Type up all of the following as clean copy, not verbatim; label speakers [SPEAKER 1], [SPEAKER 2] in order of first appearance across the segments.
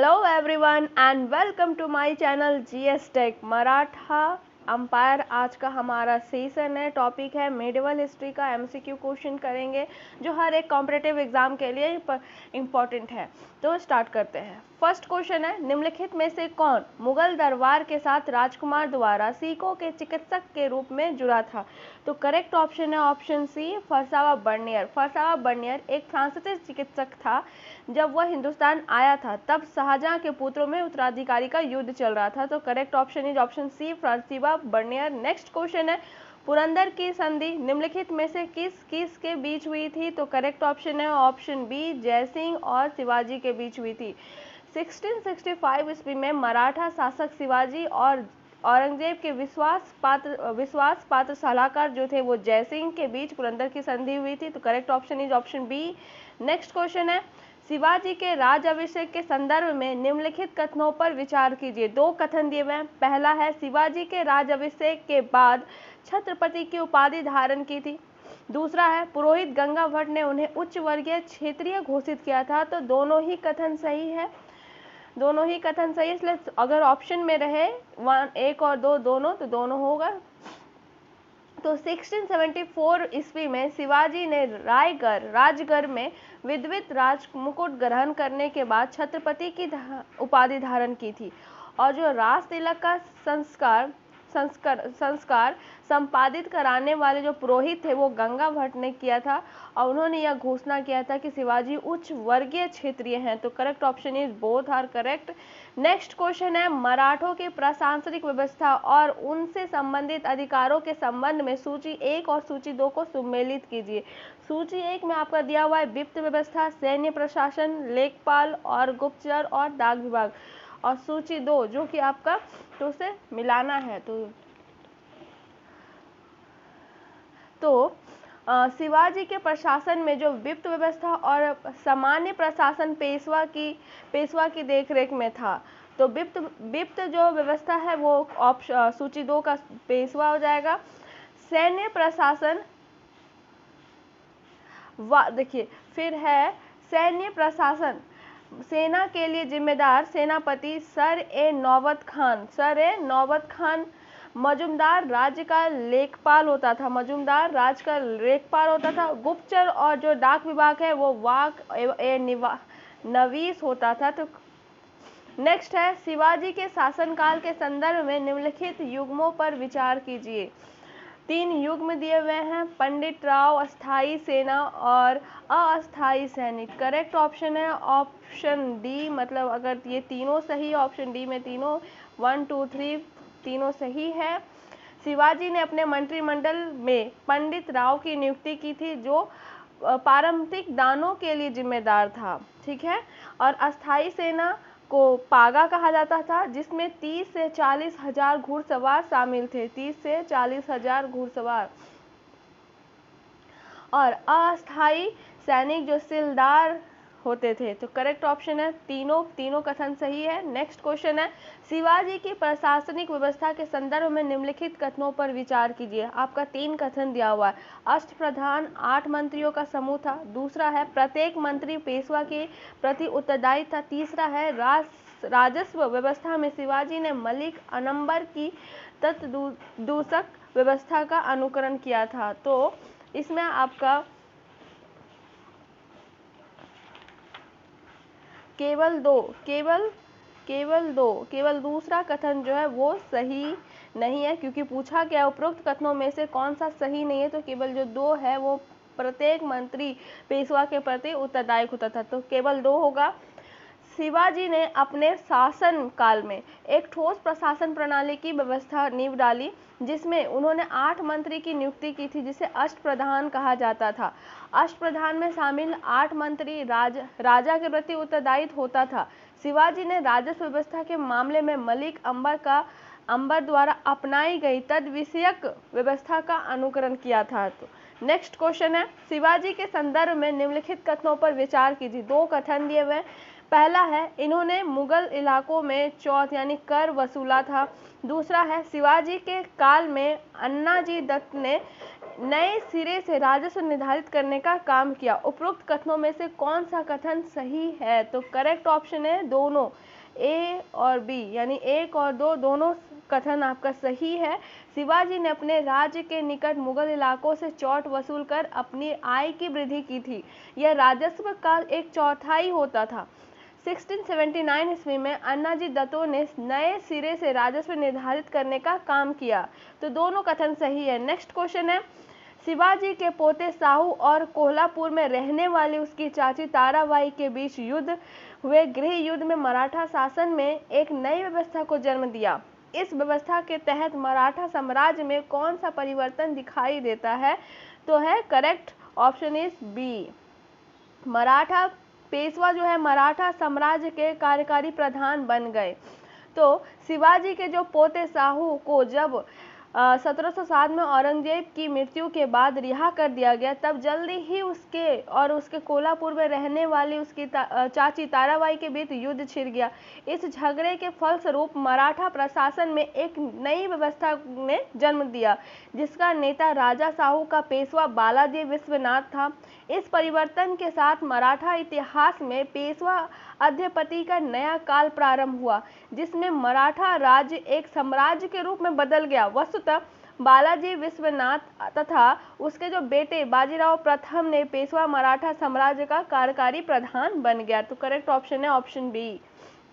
[SPEAKER 1] Hello everyone and welcome to my channel GS tech Maratha empire. आज का हमारा session है, टॉपिक है मेडिवल हिस्ट्री का एमसीक्यू क्वेश्चन करेंगे जो हर एक कॉम्पिटिटिव एग्जाम के लिए इम्पोर्टेंट है। तो स्टार्ट करते हैं। फर्स्ट क्वेश्चन है, निम्नलिखित में से कौन मुगल दरबार के साथ राजकुमार द्वारा सिखों के चिकित्सक के रूप में जुड़ा था? तो करेक्ट ऑप्शन है option C, François Bernier. फरसावा Bernier एक फ्रांसीसी चिकित्सक था। जब वह हिंदुस्तान आया था तब शाहजहां के पुत्रों में उत्तराधिकारी का युद्ध चल रहा था। तो correct option is option C, François Bernier. Next question है, पुरंदर की संधि निम्नलिखित में से किस किस के बीच हुई थी? तो करेक्ट ऑप्शन है ऑप्शन बी, जयसिंह और शिवाजी के बीच हुई थी। 1665 ईस्वी में मराठा शासक शिवाजी और औरंगजेब के विश्वास पात्र सलाहकार जो थे वो जयसिंह के बीच पुरंदर की संधि हुई थी। तो correct option is option B. Next question है, शिवाजी के राज्याभिषेक के संदर्भ में निम्नलिखित कथनों पर विचार कीजिए। दो कथन दिए हुए हैं। पहला है, शिवाजी के राज्याभिषेक के बाद छत्रपति की उपाधि धारण की थी। दूसरा है, पुरोहित गंगा भट्ट ने उन्हें उच्च वर्गीय क्षेत्रीय घोषित किया था। तो दोनों ही कथन सही है, दोनों ही कथन सही है। इसलिए अगर ऑप्शन में रहे एक और दो दोनों, तो दोनों होगा। तो 1674 ईस्वी में शिवाजी ने राजगढ़ में विद्वित राज मुकुट ग्रहण करने के बाद छत्रपति की उपाधि धारण की थी। और जो राज तिलक का संस्कार संपादित कराने वाले जो पुरोहित थे वो गंगा भट्ट ने किया था। और उन्होंने यह घोषणा किया था कि शिवाजी उच्च वर्गीय क्षेत्रीय हैं। तो correct option is both are correct. Next question है, मराठों की प्रशासनिक व्यवस्था और उनसे संबंधित अधिकारों के संबंध में सूची 1 और सूची 2 को सम्मिलित कीजिए। सूची 1 में आपका दिया हुआ है वित्त व्यवस्था, सैन्य प्रशासन, लेखपाल और गुप्तचर और डाक विभाग। और सूची 2 जो कि आपका तो उसे मिलाना है। तो शिवाजी के प्रशासन में जो वित्त व्यवस्था और सामान्य प्रशासन पेशवा की देखरेख में था। तो वित्त जो व्यवस्था है वो सूची 2 का पेशवा हो जाएगा। सैन्य प्रशासन देखिए फिर है सैन्य प्रशासन, सेना के लिए जिम्मेदार सेनापति सर ए नौबत खान मजूमदार राज्य का लेखपाल होता था। गुप्तचर और जो डाक विभाग है वो नवीस होता था। तो नेक्स्ट है, शिवाजी के शासनकाल के संदर्भ में निम्नलिखित युग्मों पर विचार कीजिए। 3 युग्म दिए हुए हैं, पंडित राव, अस्थाई सेना और अस्थाई सैनिक। करेक्ट ऑप्शन है ऑप्शन डी, मतलब अगर ये तीनों सही, ऑप्शन डी में तीनों 1 2 3 तीनों सही है। शिवाजी ने अपने मंत्रिमंडल में पंडित राव की नियुक्ति की थी जो पारंपरिक दानों के लिए जिम्मेदार था। ठीक है। और अस्थाई सेना को पागा कहा जाता था, जिसमें 30 से 40 हजार घुड़सवार शामिल थे। 30 से 40 हजार घुड़सवार। और अस्थाई सैनिक जो सिलदार होते थे। तो करेक्ट ऑप्शन है तीनों कथन सही है। नेक्स्ट क्वेश्चन है, शिवाजी की प्रशासनिक व्यवस्था के संदर्भ में निम्नलिखित कथनों पर विचार कीजिए। आपका 3 कथन दिया हुआ है। अष्टप्रधान 8 मंत्रियों का समूह था। दूसरा है, प्रत्येक मंत्री पेशवा के प्रति उत्तरदायी था। तीसरा है, राजस्व व्यवस्था में शिवाजी ने मलिक अनंबर की तत्दूषक व्यवस्था का अनुकरण किया था। तो इसमें आपका केवल दूसरा कथन जो है वो सही नहीं है, क्योंकि पूछा गया उपरोक्त कथनों में से कौन सा सही नहीं है। तो केवल जो 2 है वो प्रत्येक मंत्री पेशवा के प्रति उत्तरदायी होता था। तो केवल 2 होगा। शिवाजी ने अपने शासन काल में एक ठोस प्रशासन प्रणाली की व्यवस्था नींव डाली, जिसमें उन्होंने 8 मंत्री की नियुक्ति की थी, जिसे अष्टप्रधान कहा जाता था। अष्टप्रधान में शामिल 8 मंत्री राजा के प्रति उत्तरदायी होता था। शिवाजी ने राजस्व व्यवस्था के मामले में मलिक अंबर द्वारा अपनाई गई तद विषयक व्यवस्था का अनुकरण किया था। तो नेक्स्ट क्वेश्चन है, शिवाजी के संदर्भ में निम्नलिखित कथनों पर विचार कीजिए। 2 कथन दिए हुए। पहला है, इन्होंने मुगल इलाकों में चौथ यानी कर वसूला था। दूसरा है, शिवाजी के काल में अन्नाजी दत्त ने नए सिरे से राजस्व निर्धारित करने का काम किया। उपरोक्त कथनों में से कौन सा कथन सही है? तो करेक्ट ऑप्शन है दोनों। ए और बी यानी 1 और 2 दोनों कथन आपका सही है। शिवाजी ने अपने राज्य के निकट मुगल इलाकों से चौथ वसूल कर अपनी आय की वृद्धि की थी। यह राजस्व का 1/4 होता था। 1679 ईस्वी में अन्नाजी दत्तो ने नए सिरे से राजस्व निर्धारित करने का काम किया। तो दोनों कथन सही है। नेक्स्ट क्वेश्चन है, शिवाजी के पोते साहू और कोल्हापुर में रहने वाली उसकी चाची ताराबाई के बीच युद्ध हुए। गृह युद्ध में मराठा शासन में एक नई व्यवस्था को जन्म दिया। इस व्यवस्था के तहत मराठा साम्राज्य में कौन सा परिवर्तन दिखाई देता है? तो है correct option is B. Maratha Peshwa जो है मराठा साम्राज्य के कार्यकारी प्रधान बन गए। तो शिवाजी के जो पोते साहू को जब 1707 में औरंगजेब की मृत्यु के बाद रिहा कर दिया गया, तब जल्दी ही उसके और उसके कोल्हापुर में रहने वाली उसकी चाची ताराबाई के बीच युद्ध छिड़ गया। इस झगड़े के फलस्वरूप मराठा प्रशासन में एक नई व्यवस्था ने जन्म दिया, जिसका नेता राजा साहू का पेशवा बालाजी विश्वनाथ था। इस परिवर्तन के साथ मराठा इतिहास में पेशवा अधिपति का नया काल प्रारंभ हुआ, जिसमें मराठा राज्य एक साम्राज्य के रूप में बदल गया। वस्तुतः बालाजी विश्वनाथ तथा उसके जो बेटे बाजीराव प्रथम ने पेशवा मराठा साम्राज्य का कार्यकारी प्रधान बन गया। तो करेक्ट ऑप्शन है ऑप्शन बी।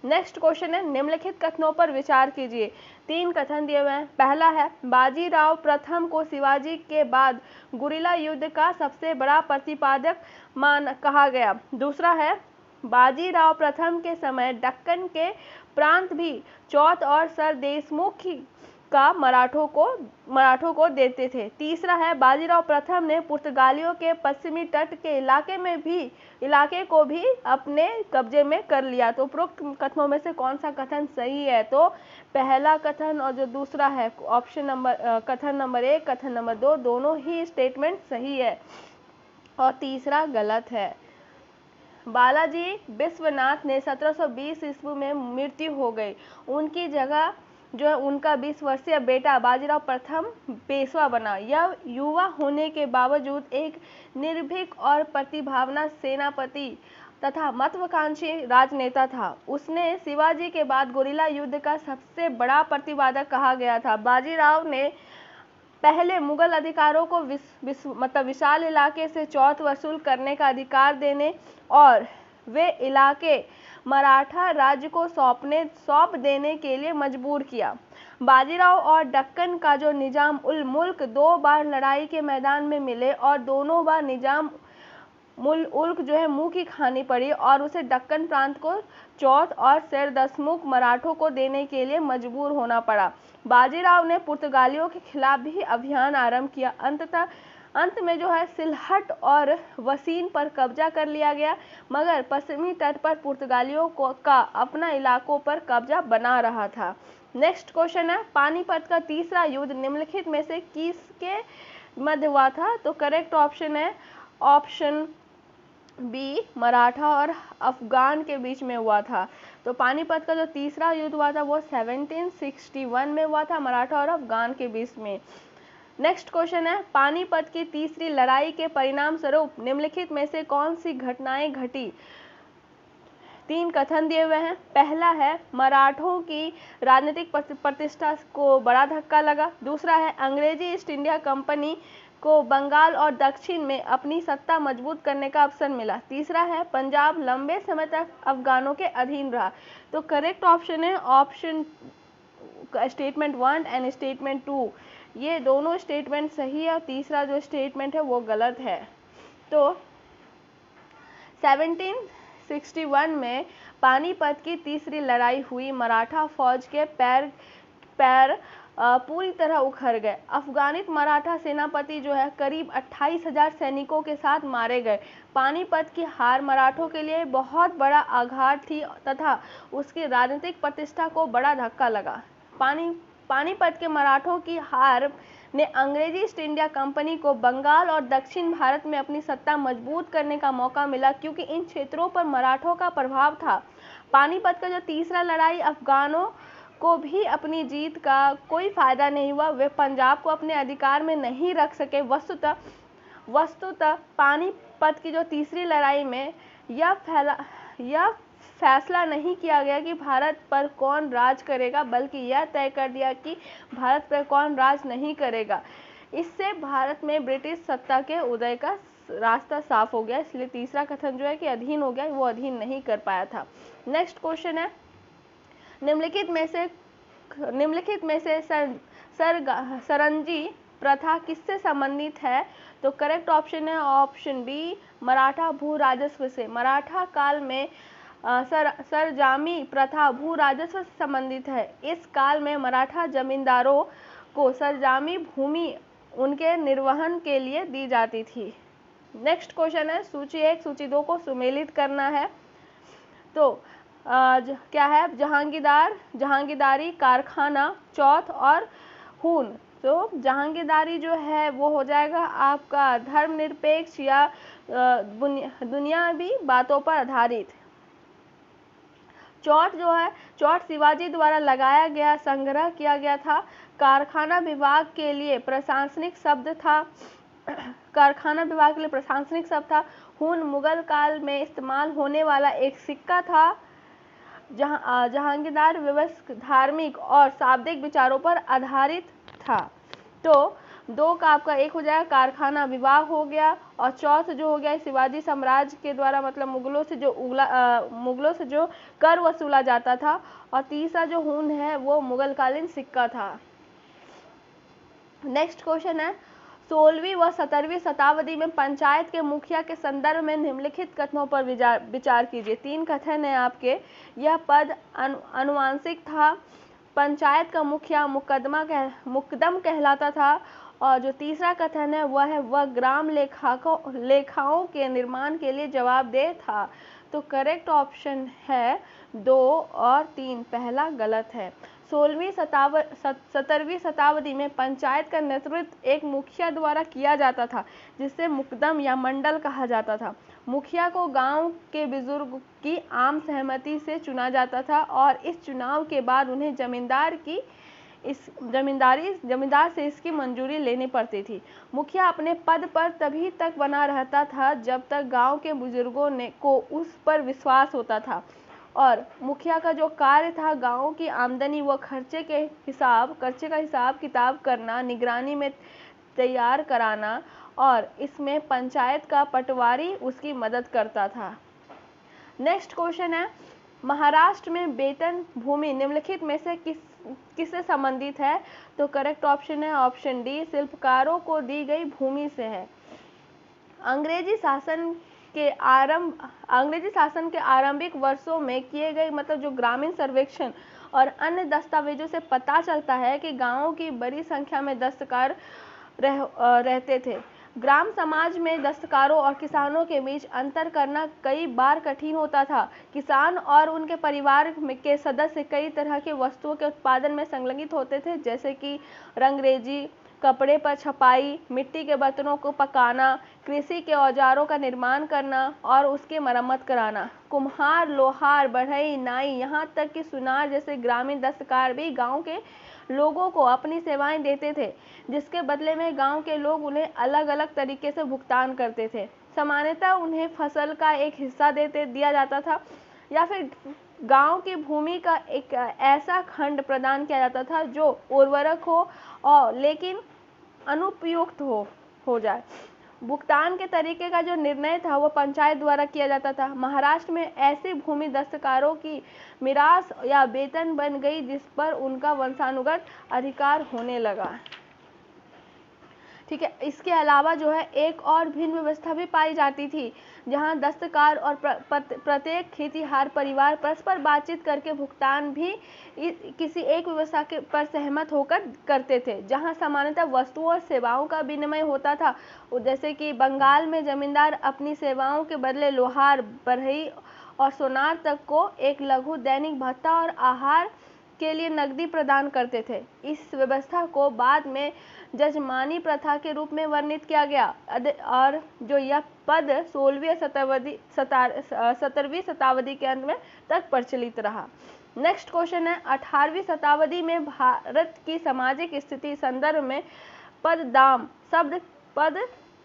[SPEAKER 1] नेक्स्ट क्वेश्चन है, निम्नलिखित कथनों पर विचार कीजिए। 3 कथन दिए हुए हैं। पहला है, बाजीराव प्रथम को शिवाजी के बाद गुरिल्ला युद्ध का सबसे बड़ा प्रतिपादक कहा गया। दूसरा है, बाजीराव प्रथम के समय दक्कन के प्रांत भी चौथ और सर देशमुख का मराठों को देते थे। तीसरा है, बाजीराव प्रथम ने पुर्तगालियों के पश्चिमी तट के इलाके को भी अपने कब्जे में कर लिया। तो उपरोक्त कथनों में से कौन सा कथन सही है? तो पहला कथन और जो दूसरा है ऑप्शन नंबर कथन नंबर 1, कथन नंबर 2 दोनों ही स्टेटमेंट सही है और तीसरा गलत है। बालाजी विश्वनाथ ने 1720 ईस्वी में मृत्यु हो गई। उनकी जगह जो है उनका 20 वर्षीय बेटा बाजीराव प्रथम पेशवा बना। यह युवा होने के बावजूद एक निर्भीक और प्रतिभावान सेनापति तथा महत्वाकांक्षी राजनेता था। उसने शिवाजी के बाद गुरिल्ला युद्ध का सबसे बड़ा प्रतिपादक कहा गया था। बाजीराव ने पहले मुगल अधिकारों को विशाल इलाके से चौथ वसूल करने का अधिकार देने और वे इलाके मराठा राज्य को सौंप देने के लिए मजबूर किया। बाजीराव और दक्कन का जो निजाम उल मुल्क 2 बार लड़ाई के मैदान में मिले और दोनों बार निजाम उल्क जो है मुंह की खानी पड़ी और उसे दक्कन प्रांत को चौथ और सर दशमुख मराठों को देने के लिए मजबूर होना पड़ा। बाजीराव ने पुर्तगालियों के खिलाफ भी अभियान आरंभ किया। अंत में जो है सिलहट और वसीन पर कब्जा कर लिया गया, मगर पश्चिमी तट पर पुर्तगालियों का अपना इलाकों पर कब्जा बना रहा था। नेक्स्ट क्वेश्चन है, पानीपत का तीसरा युद्ध निम्नलिखित में से किसके मध्य हुआ था? तो करेक्ट ऑप्शन है ऑप्शन बी, मराठा और अफगान के बीच में हुआ था। तो पानीपत का जो तीसरा युद्ध हुआ था वो 1761 में हुआ था, मराठा और अफगान के बीच में। नेक्स्ट क्वेश्चन है, पानीपत की तीसरी लड़ाई के परिणाम स्वरूप निम्नलिखित में से कौन सी घटनाएं घटी? 3 कथन दिए हुए हैं। पहला है, मराठों की राजनीतिक प्रतिष्ठा को बड़ा धक्का लगा। दूसरा है, अंग्रेजी ईस्ट इंडिया कंपनी को बंगाल और दक्षिण में अपनी सत्ता मजबूत करने का अवसर मिला। तीसरा है, पंजाब लंबे समय तक अफगानों के अधीन रहा। तो करेक्ट ऑप्शन है ऑप्शन स्टेटमेंट 1 एंड स्टेटमेंट 2। ये दोनों स्टेटमेंट सही है और तीसरा जो स्टेटमेंट है वो गलत है। तो 1761 में पानीपत की तीसरी लड़ाई हुई। मराठा फौज के पैर पूरी तरह उखड़ गए। अफगानित मराठा सेनापति जो है करीब 28,000 सैनिकों के साथ मारे गए। पानीपत की हार मराठों के लिए बहुत बड़ा आघात थी तथा उसकी राजनीतिक प्रतिष्ठा को बड़ा धक्का लगा। पानीपत के मराठों की हार ने अंग्रेजी ईस्ट इंडिया कंपनी को बंगाल और दक्षिण भारत में अपनी सत्ता मजबूत करने का मौका मिला, क्योंकि इन क्षेत्रों पर मराठों का प्रभाव था। पानीपत का जो तीसरा लड़ाई अफगानों को भी अपनी जीत का कोई फायदा नहीं हुआ। वे पंजाब को अपने अधिकार में नहीं रख सके। वस्तुतः पानीपत की जो तीसरी लड़ाई में यह फैसला नहीं किया गया कि भारत पर कौन राज करेगा, बल्कि यह तय कर दिया कि भारत पर कौन राज नहीं करेगा। इससे भारत में ब्रिटिश सत्ता के उदय का रास्ता साफ हो गया। इसलिए तीसरा कथन जो है कि अधीन हो गया, वो अधीन नहीं कर पाया था। नेक्स्ट क्वेश्चन है, निम्नलिखित में से सरंजी प्रथा किससे संबंधित है? तो करेक्ट ऑप्शन है ऑप्शन बी, मराठा भू राजस्व से। मराठा काल में सरंजामी प्रथा भू राजस्व से संबंधित है। इस काल में मराठा जमींदारों को सरंजामी भूमि उनके निर्वहन के लिए दी जाती थी। नेक्स्ट क्वेश्चन है, सूची 1 सूची 2 को सुमेलित करना है। तो क्या है, जहांगीरदारी, कारखाना, चौथ और हून। तो जहांगीरदारी जो है वो हो जाएगा आपका धर्मनिरपेक्ष या दुनियावी बातों पर आधारित। चौथ जो है, चौथ शिवाजी द्वारा लगाया गया, संग्रह किया गया था। कारखाना विभाग के लिए प्रशासनिक शब्द था। हून मुगल काल में इस्तेमाल होने वाला एक सिक्का था। जहांगीरदार व्यवस्था धार्मिक और शाब्दिक विचारों पर आधारित था। तो 2 का आपका 1 हो जाएगा, कारखाना विभाग हो गया, और चौथ जो हो गया शिवाजी साम्राज्य के द्वारा, मतलब मुगलों से जो कर वसूला जाता था, और तीसरा जो हून है वो मुगलकालीन सिक्का था। नेक्स्ट क्वेश्चन है, 16वीं व 17वीं शताब्दी में पंचायत के मुखिया के संदर्भ में निम्नलिखित कथनों पर विचार कीजिए। 3 कथन है आपके। यह पद अनुवांशिक था। पंचायत का मुखिया मुकदम कहलाता था। और जो तीसरा कथन है वह ग्राम लेखाओं के निर्माण के लिए जवाबदेह था। तो करेक्ट ऑप्शन है 2 और 3, पहला गलत है। 17वीं शताब्दी में पंचायत का नेतृत्व एक मुखिया द्वारा किया जाता था, जिसे मुकदम या मंडल कहा जाता था। मुखिया को गांव के बुजुर्ग की आम सहमति से चुना जाता था, और इस चुनाव के बाद उन्हें जमींदार से इसकी मंजूरी लेनी पड़ती थी। मुखिया अपने पद पर तभी तक बना रहता था जब तक गांव के बुजुर्गों को उस पर विश्वास होता था। और मुखिया का जो कार्य था, गांव की आमदनी व खर्चे का हिसाब किताब करना, निगरानी में तैयार कराना, और इसमें पंचायत का पटवारी उसकी मदद करता था। नेक्स्ट क्वेश्चन है, महाराष्ट्र में वेतन भूमि निम्नलिखित में से किससे संबंधित है? तो करेक्ट ऑप्शन है ऑप्शन डी, शिल्पकारों को दी गई भूमि से है। अंग्रेजी शासन के आरंभिक वर्षों में किए गए, मतलब जो ग्रामीण सर्वेक्षण और अन्य दस्तावेजों से पता चलता है कि गांवों की बड़ी संख्या में दस्तकार रहते थे। ग्राम समाज में दस्तकारों और किसानों के बीच अंतर करना कई बार कठिन होता था। किसान और उनके परिवार के सदस्य कई तरह के वस्तुओं के उत्पादन में संलग्नित होते थे, जैसे कि रंगरेजी, कपड़े पर छपाई, मिट्टी के बर्तनों को पकाना, कृषि के औजारों का निर्माण करना और उसकी मरम्मत कराना। कुम्हार, लोहार, बढ़ई, नाई, यहाँ तक कि सुनार जैसे ग्रामीण दस्तकार भी गांव के लोगों को अपनी सेवाएं देते थे, जिसके बदले में गांव के लोग उन्हें अलग अलग तरीके से भुगतान करते थे। सामान्यतः उन्हें फसल का एक हिस्सा दिया जाता था, या फिर गांव की भूमि का एक ऐसा खंड प्रदान किया जाता था जो उर्वरक हो और लेकिन अनुपयुक्त हो जाए। भुगतान के तरीके का जो निर्णय था वो पंचायत द्वारा किया जाता था। महाराष्ट्र में ऐसी भूमि दस्तकारों की मिरास या वेतन बन गई, जिस पर उनका वंशानुगत अधिकार होने लगा। ठीक है, इसके अलावा जो है एक और भिन्न व्यवस्था भी पाई जाती थी, जहां दस्तकार और प्रत्येक खेतीहार परिवार परस्पर बातचीत करके भुगतान भी किसी एक व्यवस्था के पर सहमत होकर करते थे, जहां सामान्यतः वस्तुओं और सेवाओं का विनिमय होता था। जैसे कि बंगाल में जमींदार अपनी सेवाओं के बदले लोहार, बढ़ई और सोनार तक को एक लघु दैनिक भत्ता और आहार के लिए नकदी प्रदान करते थे। इस व्यवस्था को बाद में जजमानी प्रथा के रूप में वर्णित किया गया, और जो यह पद 16वीं 17वीं शताब्दी के अंत में तक प्रचलित रहा। नेक्स्ट क्वेश्चन है, 18वीं शताब्दी में भारत की सामाजिक स्थिति संदर्भ में पद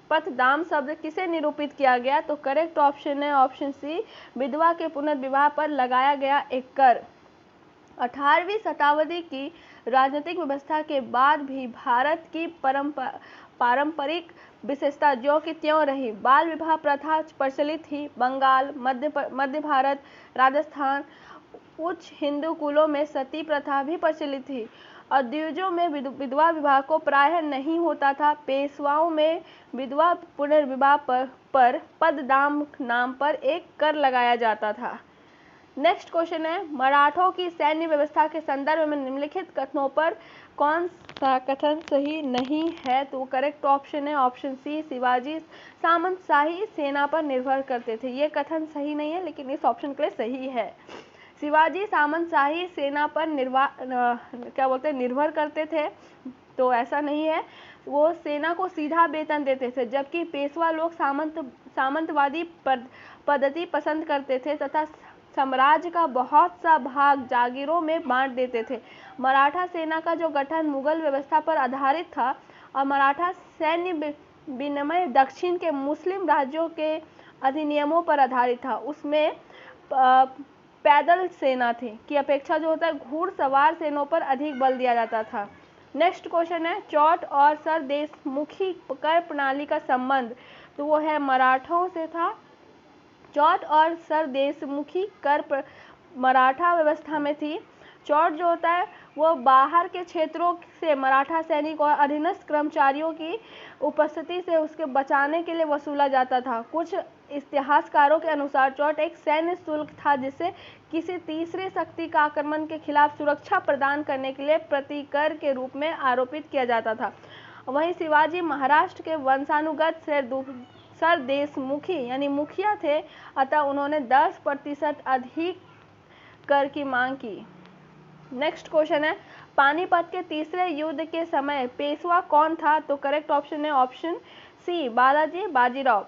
[SPEAKER 1] पथदाम शब्द किसे निरूपित किया गया? तो करेक्ट ऑप्शन है ऑप्शन सी, विधवा के पुनर्विवाह पर लगाया गया एक कर। 18वीं शताब्दी की राजनीतिक व्यवस्था के बाद भी भारत की पारंपरिक विशेषता ज्यों की त्यों रही। बाल विवाह प्रथा प्रचलित थी। बंगाल, मध्य भारत, राजस्थान, उच्च हिंदू कुलों में सती प्रथा भी प्रचलित थी। अद्विजों में विधवा विवाह को प्रायः नहीं होता था। पेशवाओं में विधवा पुनर्विवाह पर पददाम नाम पर एक कर लगाया जाता था। नेक्स्ट क्वेश्चन है, मराठों की सैन्य व्यवस्था के संदर्भ में निम्नलिखित कथनों पर कौन सा कथन सही नहीं है? तो करेक्ट ऑप्शन है ऑप्शन सी, शिवाजी सामंतशाही सेना पर निर्भर करते थे। ये कथन सही नहीं है लेकिन इस ऑप्शन के लिए सही है। शिवाजी सामंतशाही सेना पर निर्भर करते थे, तो ऐसा नहीं है। वो सेना को सीधा वेतन देते थे, जबकि पेशवा लोग सामंतवादी पद्धति पसंद करते थे तथा साम्राज्य का बहुत सा भाग जागीरों में बांट देते थे। मराठा सेना का जो गठन मुगल व्यवस्था पर आधारित था और मराठा सैन्य विनिमय दक्षिण के मुस्लिम राज्यों के अधिनियमों पर आधारित था। उसमें पैदल सेना थी की अपेक्षा जो होता है घुड़सवार सेनाओं पर अधिक बल दिया जाता था। नेक्स्ट क्वेश्चन है, चौट और सरदेशमुखी कर प्रणाली का संबंध, तो वो है मराठों से था। चौट और सरदेशमुखी कर मराठा व्यवस्था में थी। चौट जो होता है वो बाहर के क्षेत्रों से मराठा सैनिक और अधीनस्थ कर्मचारियों की उपस्थिति से उसके बचाने के लिए वसूला जाता था। कुछ इतिहासकारों के अनुसार चौट एक सैन्य शुल्क था जिसे किसी तीसरी शक्ति का आक्रमण के खिलाफ सुरक्षा प्रदान करने के लिए प्रतिकर के रूप में आरोपित किया जाता था। वहीं शिवाजी महाराष्ट्र के वंशानुगत सरदेशमुखी यानी मुखिया थे, अतः उन्होंने 10% अधिक कर की मांग की। नेक्स्ट क्वेश्चन है, पानीपत के तीसरे युद्ध के समय पेशवा कौन था? तो करेक्ट ऑप्शन है ऑप्शन सी, बालाजी बाजीराव।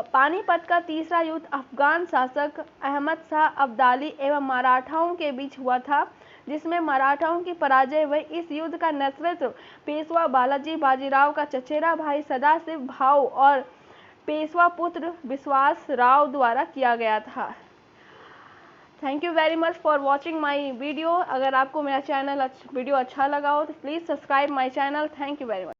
[SPEAKER 1] पानीपत का तीसरा युद्ध अफगान शासक अहमद शाह अब्दाली एवं मराठाओं के बीच हुआ था, जिसमें मराठाओं की पराजय हुई। इस युद्ध का नेतृत्व पेशवा बालाजी बाजीराव का चचेरा भाई सदाशिव भाऊ और पेशवा पुत्र विश्वास राव द्वारा किया गया था। Thank you very much for watching my video. अगर आपको मेरा वीडियो अच्छा लगा हो तो please subscribe my channel. Thank you very much.